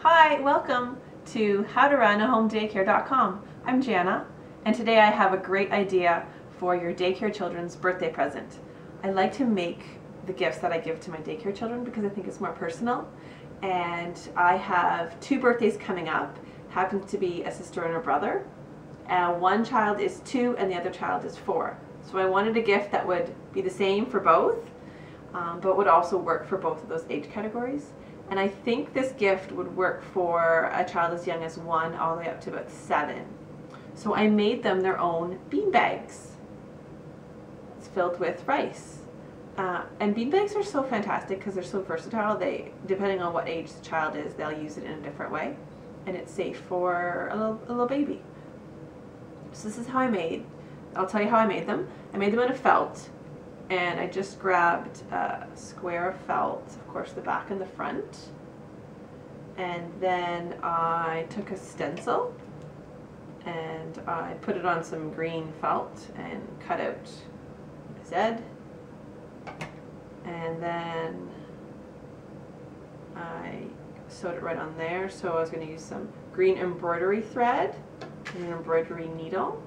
Hi, welcome to howtorunahomedaycare.com. I'm Jana, and today I have a great idea for your daycare children's birthday present. I like to make the gifts that I give to my daycare children because I think it's more personal, and I have two birthdays coming up. Happens to be a sister and a brother. One child is 2 and the other child is 4. So I wanted a gift that would be the same for both, but would also work for both of those age categories. And I think this gift would work for a child as young as 1 all the way up to about 7. So I made them their own bean bags. It's filled with rice. And bean bags are so fantastic because they're so versatile. Depending on what age the child is, they'll use it in a different way. And it's safe for a little baby. So this is how I'll tell you how I made them. I made them out of felt. And I just grabbed a square of felt, of course the back and the front, and then I took a stencil and I put it on some green felt and cut out a Z, and then I sewed it right on there. So I was going to use some green embroidery thread and an embroidery needle.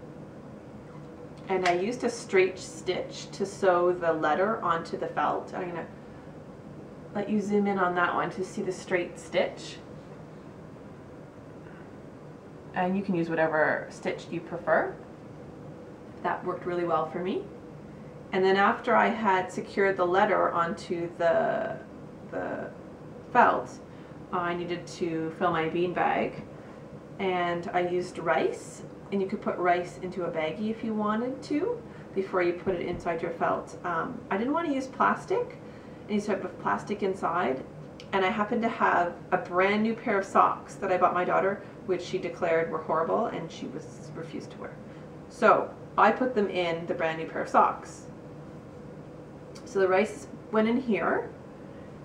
And I used a straight stitch to sew the letter onto the felt. I'm going to let you zoom in on that one to see the straight stitch. And you can use whatever stitch you prefer. That worked really well for me. And then after I had secured the letter onto the felt, I needed to fill my bean bag. And I used rice. And you could put rice into a baggie if you wanted to before you put it inside your felt. I didn't want to use plastic, any type of plastic inside, and I happened to have a brand new pair of socks that I bought my daughter, which she declared were horrible and she refused to wear. So I put them in the brand new pair of socks. So the rice went in here,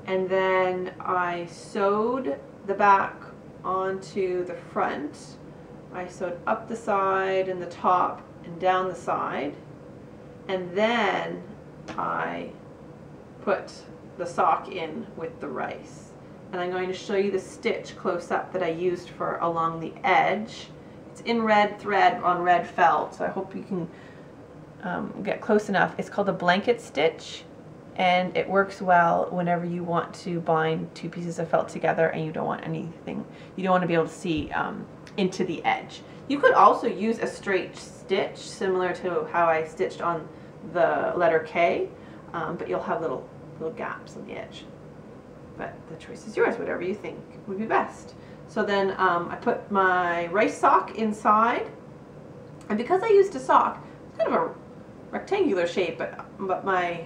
and then I sewed the back onto the front. I sewed up the side and the top and down the side, and then I put the sock in with the rice. And I'm going to show you the stitch close up that I used for along the edge. It's in red thread on red felt, so I hope you can get close enough. It's called a blanket stitch, and it works well whenever you want to bind two pieces of felt together and you don't want to be able to see into the edge. You could also use a straight stitch similar to how I stitched on the letter K, but you'll have little gaps on the edge. But the choice is yours, whatever you think would be best. So then I put my rice sock inside, and because I used a sock, it's kind of a rectangular shape, but my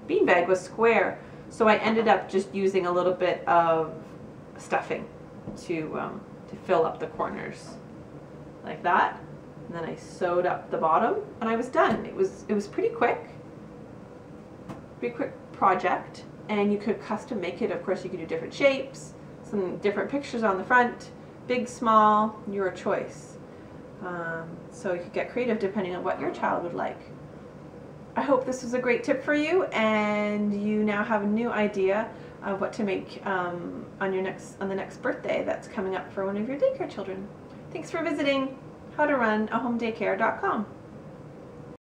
beanbag was square, so I ended up just using a little bit of stuffing to fill up the corners like that. And then I sewed up the bottom and I was done. It was pretty quick project, and you could custom make it. Of course, you could do different shapes, some different pictures on the front, big, small, your choice. So you could get creative depending on what your child would like. I hope this was a great tip for you, and you now have a new idea of what to make on the next birthday that's coming up for one of your daycare children. Thanks for visiting howtorunahomedaycare.com.